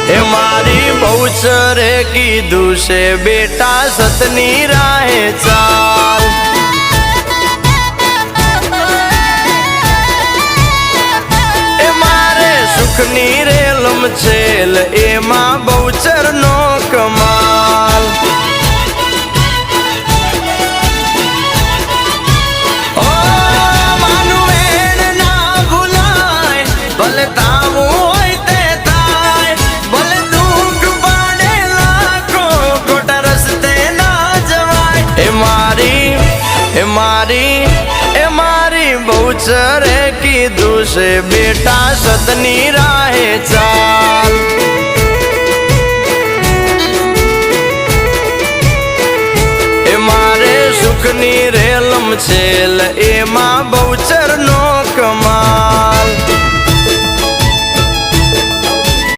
એ મારી બહુચરે કીધું છે બેટા સતની રાહે ચાલ એ મારે સુખની રેલમ છેલ એમાં બહુચર નો કમાલ ઓ માનું એણ ના ભૂલાય ભલે તાવું હોય તે થાય ભલે દુઃખ પાડે લાખો ખોટા રસ્તે ના જવાય એ મારી બહુચરે કીધું છે બેટા સતની રાહે ચાલ એ મારે સુખની રેલમ છેલ એમાં બહુ